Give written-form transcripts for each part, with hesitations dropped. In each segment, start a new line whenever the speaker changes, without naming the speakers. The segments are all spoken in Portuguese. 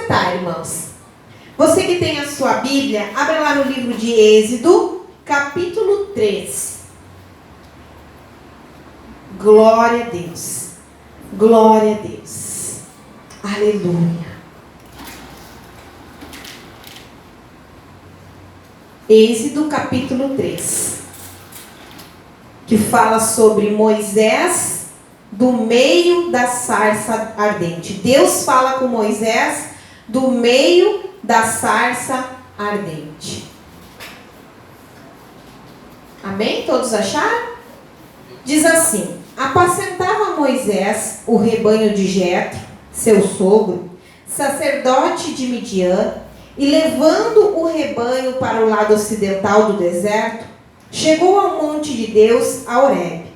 sentar, irmãos. Você que tem a sua Bíblia, abra lá no livro de Êxodo, capítulo 3. Glória a Deus. Glória a Deus. Aleluia. Êxodo, capítulo 3. Que fala sobre Moisés do meio da sarça ardente. Deus fala com Moisés do meio da sarça ardente. Amém? Todos acharam? Diz assim: apacentava Moisés o rebanho de Jetro, seu sogro, sacerdote de Midian, e levando o rebanho para o lado ocidental do deserto, chegou ao monte de Deus, a Horebe.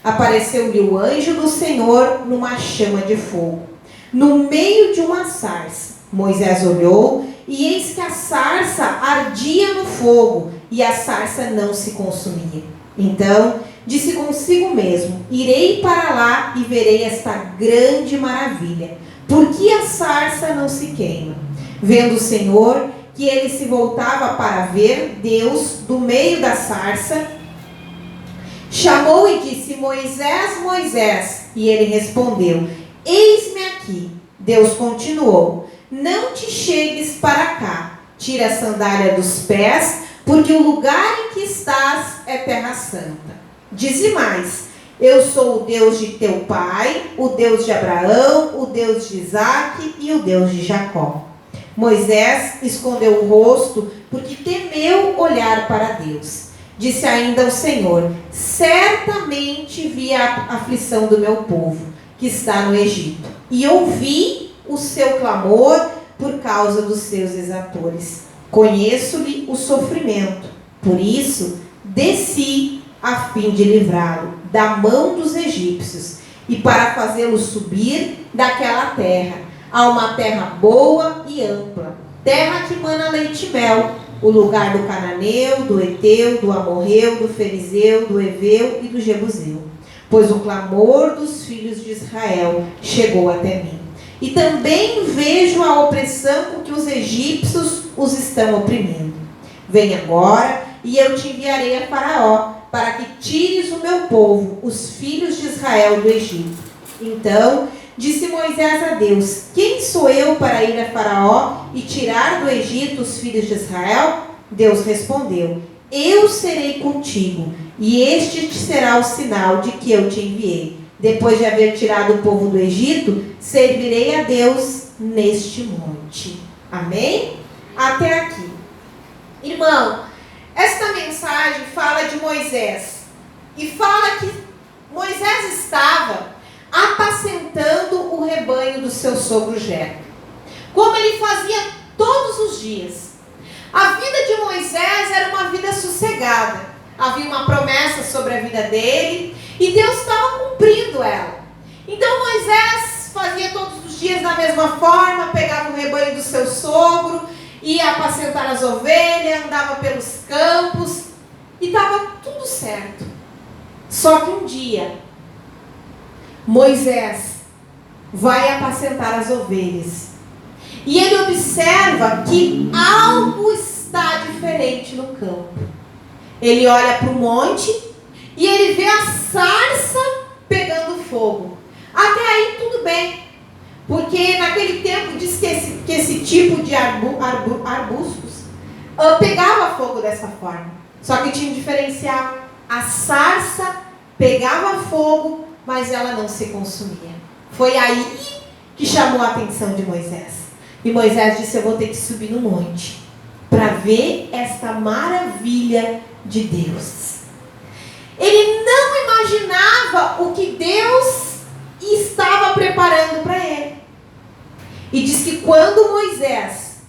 Apareceu-lhe o anjo do Senhor numa chama de fogo, no meio de uma sarça. Moisés olhou, e eis que a sarça ardia no fogo, e a sarça não se consumia. Então disse consigo mesmo: irei para lá e verei esta grande maravilha. Por que a sarça não se queima? Vendo o Senhor que ele se voltava para ver Deus do meio da sarça, chamou e disse: Moisés, Moisés. E ele respondeu: eis-me aqui. Deus continuou: não te chegues para cá, tira a sandália dos pés, porque o lugar em que estás é terra santa. Dize mais: eu sou o Deus de teu pai, o Deus de Abraão, o Deus de Isaque e o Deus de Jacó. Moisés escondeu o rosto, porque temeu olhar para Deus. Disse ainda o Senhor: certamente vi a aflição do meu povo, que está no Egito, e ouvi o seu clamor por causa dos seus exatores. Conheço-lhe o sofrimento, por isso desci a fim de livrá-lo da mão dos egípcios e para fazê-lo subir daquela terra a uma terra boa e ampla, terra que mana leite e mel, o lugar do cananeu, do eteu, do amorreu, do ferizeu, do eveu e do jebuseu. Pois o clamor dos filhos de Israel chegou até mim. E também vejo a opressão com que os egípcios os estão oprimindo. Vem agora, e eu te enviarei a Faraó, para que tires o meu povo, os filhos de Israel, do Egito. Então disse Moisés a Deus: quem sou eu para ir a Faraó e tirar do Egito os filhos de Israel? Deus respondeu: eu serei contigo, e este te será o sinal de que eu te enviei. Depois de haver tirado o povo do Egito, servirei a Deus neste monte. Amém? Até aqui. Irmão, esta mensagem fala de Moisés. E fala que Moisés estava apacentando o rebanho do seu sogro Jetro, como ele fazia todos os dias. A vida de Moisés era uma vida sossegada. Havia uma promessa sobre a vida dele e Deus estava cumprindo ela. Então Moisés fazia todos os dias da mesma forma, pegava o rebanho do seu sogro, ia apacentar as ovelhas, andava pelos campos e estava tudo certo. Só que um dia Moisés vai apacentar as ovelhas e ele observa que algo está diferente no campo. Ele olha para o monte e ele vê a sarça pegando fogo. Até aí tudo bem, porque naquele tempo diz que esse tipo de arbustos pegava fogo dessa forma. Só que tinha um diferencial: a sarça pegava fogo, mas ela não se consumia. Foi aí que chamou a atenção de Moisés. E Moisés disse: eu vou ter que subir no monte para ver esta maravilha de Deus. Ele não imaginava o que Deus estava preparando para ele. E diz que quando Moisés,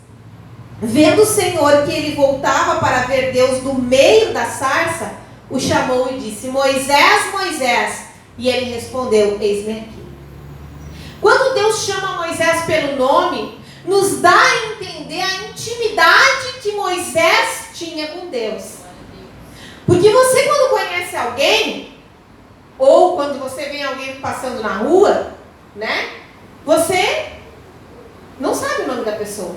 vendo o Senhor que ele voltava para ver Deus no meio da sarça, o chamou e disse: Moisés, Moisés. E ele respondeu: eis-me aqui. Quando Deus chama Moisés pelo nome, nos dá a entender a intimidade que Moisés tinha com Deus. Porque você, quando conhece alguém, ou quando você vê alguém passando na rua, né? Você não sabe o nome da pessoa.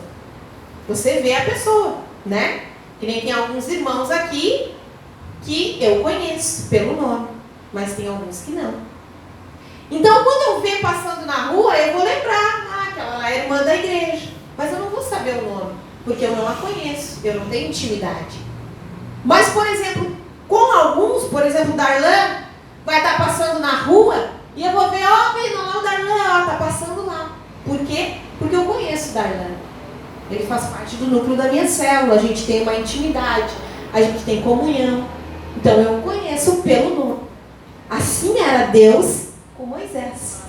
Você vê a pessoa, né? Que nem tem alguns irmãos aqui que eu conheço pelo nome, mas tem alguns que não. Então, quando eu ver passando na rua, eu vou lembrar, aquela lá é irmã da igreja. Mas eu não vou saber o nome, porque eu não a conheço, eu não tenho intimidade. Mas, por exemplo, com alguns, por exemplo, o Darlan vai estar passando na rua e eu vou ver, lá o Darlan está passando lá. Por quê? Porque eu conheço o Darlan. Ele faz parte do núcleo da minha célula, a gente tem uma intimidade, a gente tem comunhão. Então eu o conheço pelo nome. Assim era Deus com Moisés.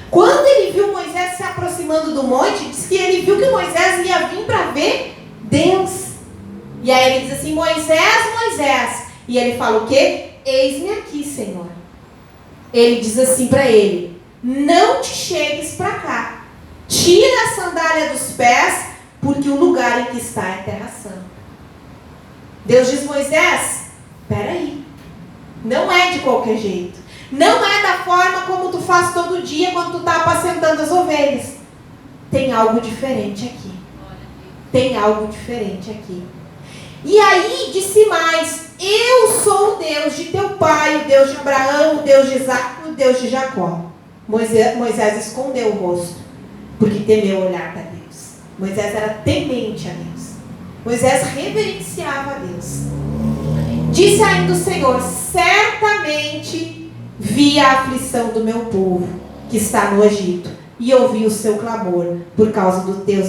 Quando ele viu Moisés se aproximando do monte, diz que ele viu que Moisés ia vir para ver Deus. E aí ele diz assim, Moisés, Moisés. E ele fala o quê? Eis-me aqui, Senhor. Ele diz assim para ele, não te chegues para cá. Tira a sandália dos pés, porque o lugar em que está é terra santa. Deus diz, Moisés, peraí, não é de qualquer jeito. Não é da forma como tu faz todo dia quando tu está apacentando as ovelhas. Tem algo diferente aqui. Tem algo diferente aqui. E aí disse mais, eu sou o Deus de teu pai, o Deus de Abraão, o Deus de Isaac, o Deus de Jacó. Moisés escondeu o rosto, porque temeu olhar para Deus. Moisés era temente a Deus. Moisés reverenciava a Deus. Disse ainda o Senhor, certamente vi a aflição do meu povo, que está no Egito, e ouvi o seu clamor, por causa dos teus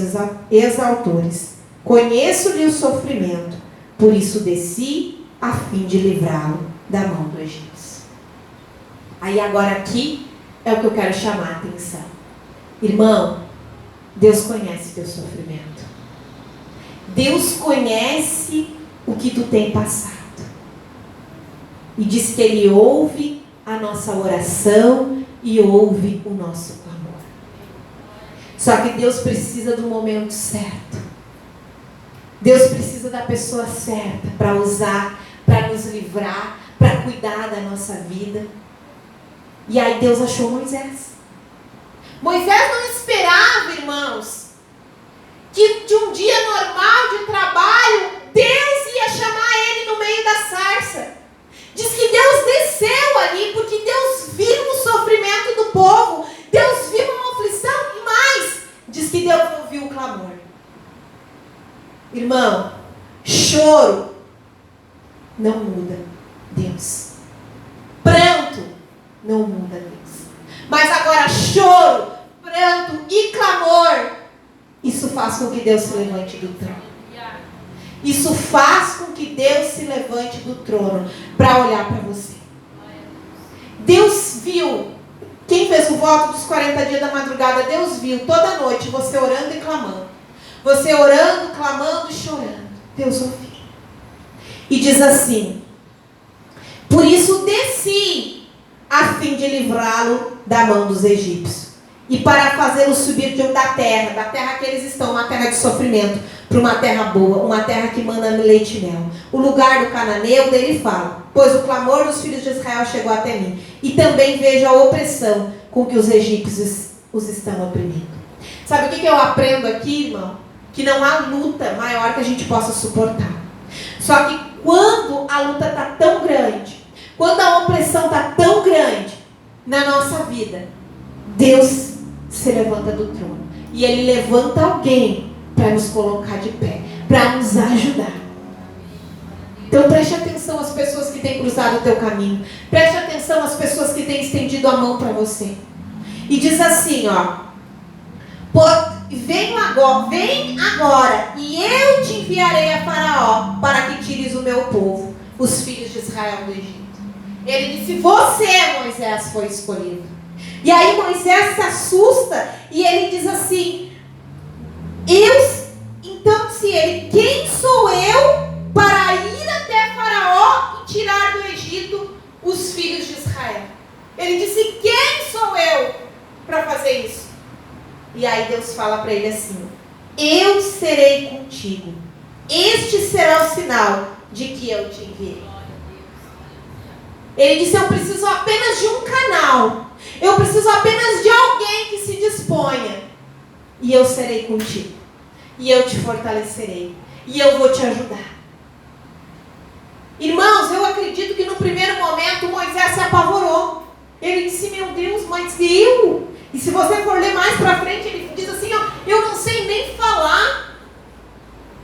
exaltores. Conheço-lhe o sofrimento, por isso desci, a fim de livrá-lo da mão do egípcio. Aí agora aqui é o que eu quero chamar a atenção. Irmão, Deus conhece teu sofrimento. Deus conhece o que tu tem passado. E diz que Ele ouve a nossa oração e ouve o nosso clamor. Só que Deus precisa do momento certo. Deus precisa da pessoa certa para usar, para nos livrar, para cuidar da nossa vida. E aí Deus achou Moisés. Moisés não esperava, irmãos, que de um dia normal de trabalho, Deus ia chamar ele no meio da sarça. Diz que Deus desceu ali, porque Deus viu o sofrimento do povo, Deus viu uma aflição e mais, diz que Deus ouviu o clamor. Irmão, choro não muda Deus. Pranto não muda Deus. Mas agora choro, pranto e clamor, isso faz com que Deus se levante do trono. Isso faz com que Deus se levante do trono para olhar para você. Deus viu, quem fez o voto dos 40 dias da madrugada, Deus viu toda noite você orando e clamando. Você orando, clamando e chorando. Deus ouviu. E diz assim, por isso desci, a fim de livrá-lo da mão dos egípcios. E para fazê-lo subir da terra que eles estão, uma terra de sofrimento, para uma terra boa, uma terra que manda leite e mel. O lugar do cananeu, dele fala, pois o clamor dos filhos de Israel chegou até mim. E também vejo a opressão com que os egípcios os estão oprimindo. Sabe o que eu aprendo aqui, irmão? Que não há luta maior que a gente possa suportar. Só que quando a luta está tão grande, quando a opressão está tão grande na nossa vida, Deus se levanta do trono. E Ele levanta alguém para nos colocar de pé, para nos ajudar. Então preste atenção às pessoas que têm cruzado o teu caminho. Preste atenção às pessoas que têm estendido a mão para você. E diz assim, vem agora, e eu te enviarei a Faraó, para que tires o meu povo, os filhos de Israel do Egito. Ele disse, você, Moisés, foi escolhido. E aí Moisés se assusta, e ele diz assim, então se ele, quem sou eu para ir até Faraó e tirar do Egito os filhos de Israel? Ele disse, quem sou eu para fazer isso? E aí Deus fala para ele assim, eu serei contigo, este será o sinal de que eu te enviei. Ele disse, eu preciso apenas de um canal, eu preciso apenas de alguém que se disponha, e eu serei contigo. e eu te fortalecerei, e eu vou te ajudar. Irmãos, eu acredito que no primeiro momento Moisés se apavorou. Ele disse, meu Deus, mas eu? E se você for ler mais para frente, ele diz assim, ó, eu não sei nem falar.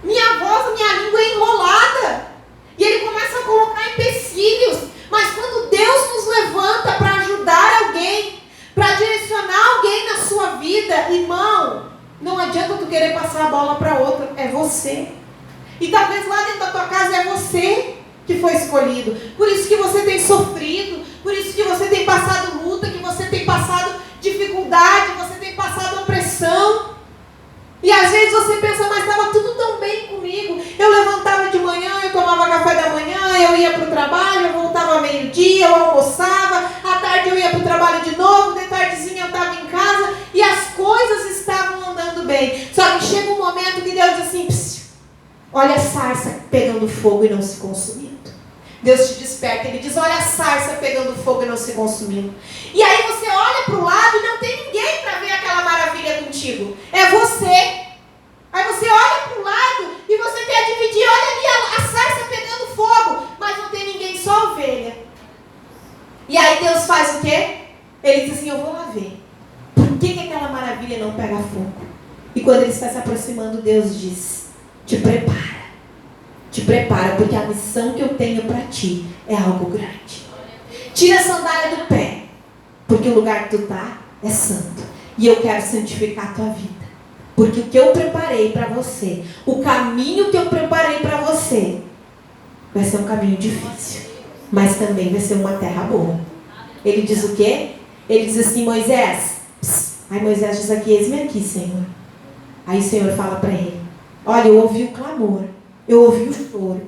Minha voz, minha língua é enrolada. E ele começa a colocar empecilhos. Mas quando Deus nos levanta para ajudar alguém, para direcionar alguém na sua vida, irmão, não adianta tu querer passar a bola para outra, é você. E talvez lá dentro da tua casa é você que foi escolhido. Por isso que você tem sofrido, por isso que você tem passado luta, que você tem passado dificuldade, você tem passado opressão. E às vezes você pensa, mas estava tudo tão bem comigo. Eu levantava de manhã, eu tomava café da manhã, eu ia para o trabalho, eu voltava meio-dia, eu almoçava, à tarde eu ia para o trabalho de novo, de tardezinha eu estava em casa e as coisas estavam andando bem. Só que chega um momento que Deus diz assim, psiu, olha a sarça pegando fogo e não se consumindo. Deus te desperta, Ele diz, olha a sarça pegando fogo e não se consumindo. E aí você olha para o lado e não tem ninguém para ver aquela maravilha contigo. É você. Aí você olha para o lado e você quer dividir, olha ali a sarça pegando fogo, mas não tem ninguém, só ovelha. E aí Deus faz o quê? Ele diz assim, eu vou lá ver. Por que aquela maravilha não pega fogo? E quando Ele está se aproximando, Deus diz, te prepara. Te prepara, porque a missão que eu tenho para ti é algo grande. Tira a sandália do pé, porque o lugar que tu está é santo. E eu quero santificar a tua vida. Porque o que eu preparei para você, o caminho que eu preparei para você, vai ser um caminho difícil, mas também vai ser uma terra boa. Ele diz o quê? Ele diz assim, Moisés, aí Moisés diz aqui, eis-me aqui, Senhor. Aí o Senhor fala para ele, olha, eu ouvi o clamor, eu ouvi o choro.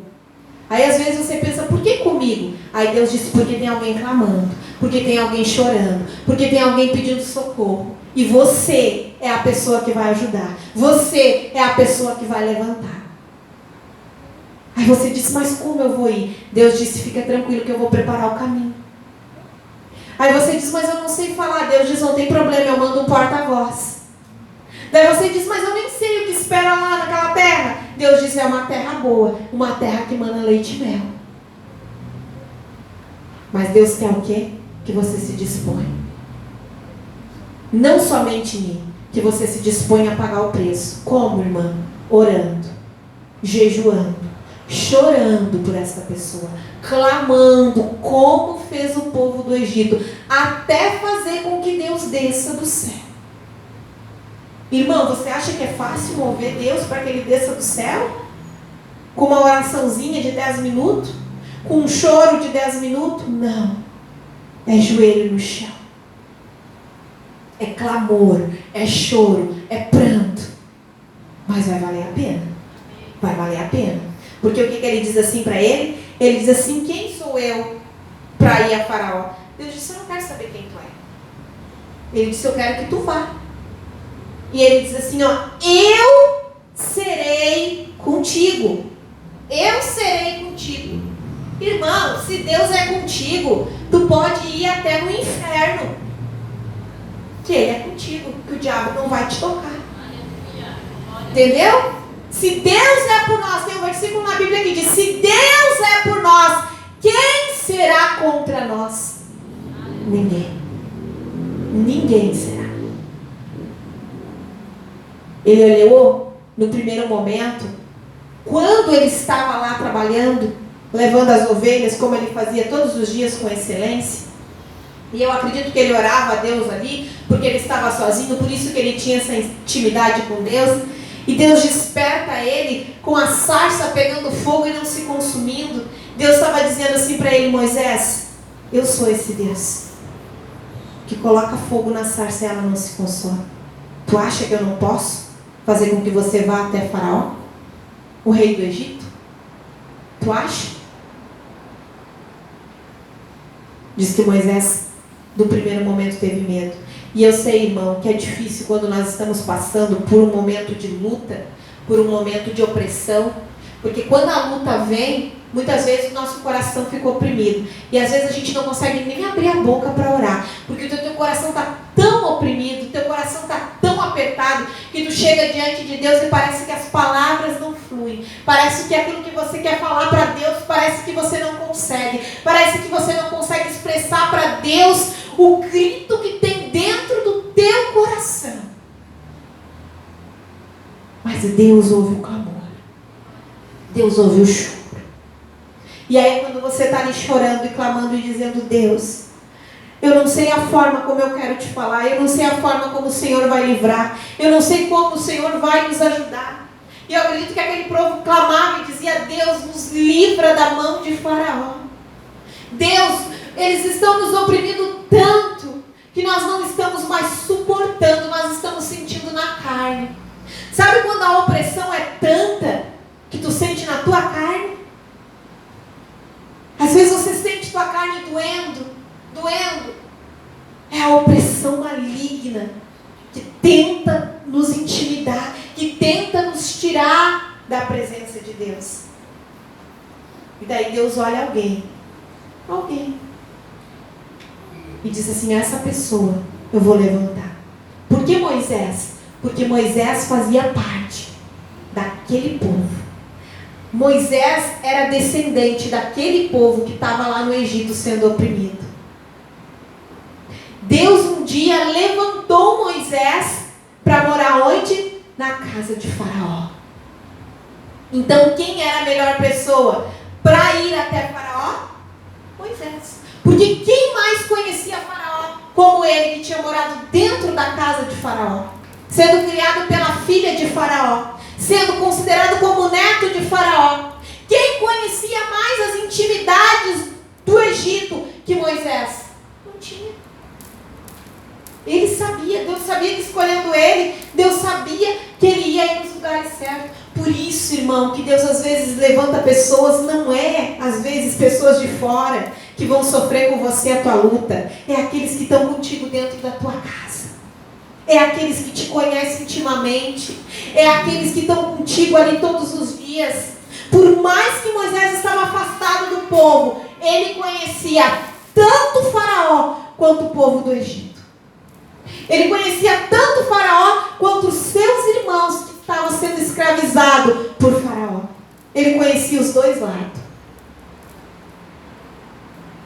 Aí às vezes você pensa, por que comigo? Aí Deus disse, porque tem alguém clamando, porque tem alguém chorando, porque tem alguém pedindo socorro. E você é a pessoa que vai ajudar. Você é a pessoa que vai levantar. Aí você diz, mas como eu vou ir? Deus disse, fica tranquilo que eu vou preparar o caminho. Aí você diz, mas eu não sei falar. Deus diz, não tem problema, eu mando um porta-voz. Daí você diz, mas eu nem sei o que espera lá naquela terra. Deus diz, é uma terra boa, uma terra que mana leite e mel. Mas Deus quer o quê? Que você se disponha. Não somente em mim, que você se dispõe a pagar o preço. Como, irmã? Orando, jejuando, chorando por essa pessoa, clamando, como fez o povo do Egito, até fazer com que Deus desça do céu. Irmão, você acha que é fácil mover Deus para que Ele desça do céu? Com uma oraçãozinha de 10 minutos? Com um choro de 10 minutos? Não. É joelho no chão. É clamor, é choro, é pranto. Mas vai valer a pena. Vai valer a pena. Porque o que ele diz assim para ele? Ele diz assim, quem sou eu para ir a Faraó? Deus disse, eu não quero saber quem tu é. Ele disse, eu quero que tu vá. E ele diz assim, ó, eu serei contigo. Eu serei contigo. Irmão, se Deus é contigo, tu pode ir até no inferno. Que Ele é contigo, que o diabo não vai te tocar. Entendeu? Se Deus é por nós, tem um versículo na Bíblia que diz, se Deus é por nós, quem será contra nós? Ninguém. Ninguém será. Ele olhou no primeiro momento, quando ele estava lá trabalhando, levando as ovelhas, como ele fazia todos os dias com excelência. E eu acredito que ele orava a Deus ali, porque ele estava sozinho, por isso que ele tinha essa intimidade com Deus. E Deus desperta ele com a sarça pegando fogo e não se consumindo. Deus estava dizendo assim para ele, Moisés, eu sou esse Deus que coloca fogo na sarça e ela não se consome. Tu acha que eu não posso fazer com que você vá até Faraó, o rei do Egito? Tu acha? Diz que Moisés, no primeiro momento, teve medo. E eu sei, irmão, que é difícil quando nós estamos passando por um momento de luta, por um momento de opressão, porque quando a luta vem, muitas vezes o nosso coração fica oprimido. E às vezes a gente não consegue nem abrir a boca para orar, porque o teu coração está tão oprimido, o teu coração está tão apertado, que tu chega diante de Deus e parece que Parece que aquilo que você quer falar para Deus, parece que você não consegue. Parece que você não consegue expressar para Deus o grito que tem dentro do teu coração. Mas Deus ouve o clamor. Deus ouve o choro. E aí quando você está ali chorando e clamando e dizendo: Deus, eu não sei a forma como eu quero te falar, eu não sei a forma como o Senhor vai livrar, eu não sei como o Senhor vai nos ajudar. E eu acredito que aquele povo clamava e dizia: Deus, nos livra da mão de Faraó. Deus, eles estão nos oprimindo tanto que nós não estamos mais suportando, nós estamos sentindo na carne. Sabe quando a opressão é tanta que tu sente na tua carne? Às vezes você sente tua carne doendo. É a opressão maligna que tenta nos intimidar, que tenta nos tirar da presença de Deus. E daí Deus olha alguém e diz assim: essa pessoa eu vou levantar. Por que Moisés? Porque Moisés fazia parte daquele povo. Moisés era descendente daquele povo que estava lá no Egito sendo oprimido. Deus um dia levantou Moisés para morar onde? Na casa de Faraó. Então quem era a melhor pessoa para ir até Faraó? Moisés. Porque quem mais conhecia Faraó como ele, que tinha morado dentro da casa de Faraó, sendo criado pela filha de Faraó, sendo considerado como neto de Faraó? Quem conhecia mais as intimidades do Egito que Moisés? Não tinha. Ele sabia, Deus sabia que escolhendo ele, Deus sabia que ele ia ir nos lugares certos. Por isso, irmão, que Deus às vezes levanta pessoas, não é às vezes pessoas de fora que vão sofrer com você a tua luta. É aqueles que estão contigo dentro da tua casa. É aqueles que te conhecem intimamente. É aqueles que estão contigo ali todos os dias. Por mais que Moisés estava afastado do povo, ele conhecia tanto o Faraó quanto o povo do Egito. Ele conhecia tanto o Faraó quanto os seus irmãos que estavam sendo escravizados por Faraó. Ele conhecia os dois lados.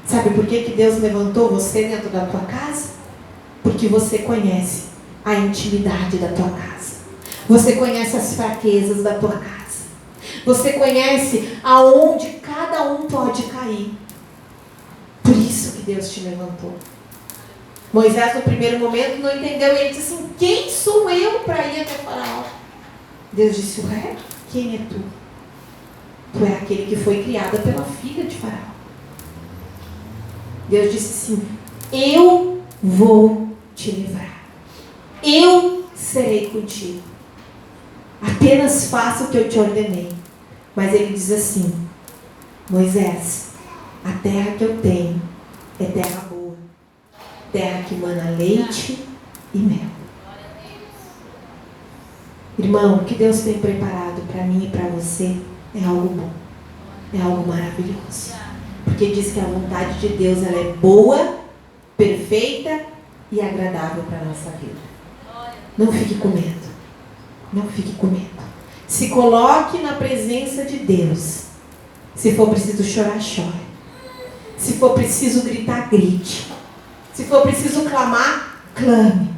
Sabe por que Deus levantou você dentro da tua casa? Porque você conhece a intimidade da tua casa. Você conhece as fraquezas da tua casa. Você conhece aonde cada um pode cair. Por isso que Deus te levantou. Moisés no primeiro momento não entendeu. E ele disse assim: quem sou eu para ir até Faraó? Deus disse: ué, quem é tu? Tu é aquele que foi criado pela filha de Faraó. Deus disse assim: eu vou te livrar. Eu serei contigo. Apenas faça o que eu te ordenei. Mas ele diz assim: Moisés, a terra que eu tenho é terra boa, terra que mana leite e mel. Irmão, o que Deus tem preparado para mim e para você é algo bom, é algo maravilhoso. Porque diz que a vontade de Deus, ela é boa, perfeita e agradável para a nossa vida. Não fique com medo. Não fique com medo. Se coloque na presença de Deus. Se for preciso chorar, chore. Se for preciso gritar, grite. Se for preciso clamar, clame.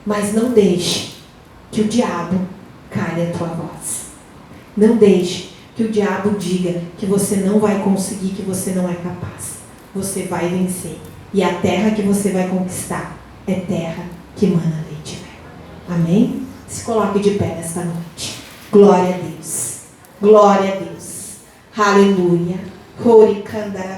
Mas não deixe que o diabo cale a tua voz. Não deixe que o diabo diga que você não vai conseguir, que você não é capaz. Você vai vencer. E a terra que você vai conquistar é terra que mana leite e mel. Amém? Se coloque de pé nesta noite. Glória a Deus. Glória a Deus. Aleluia.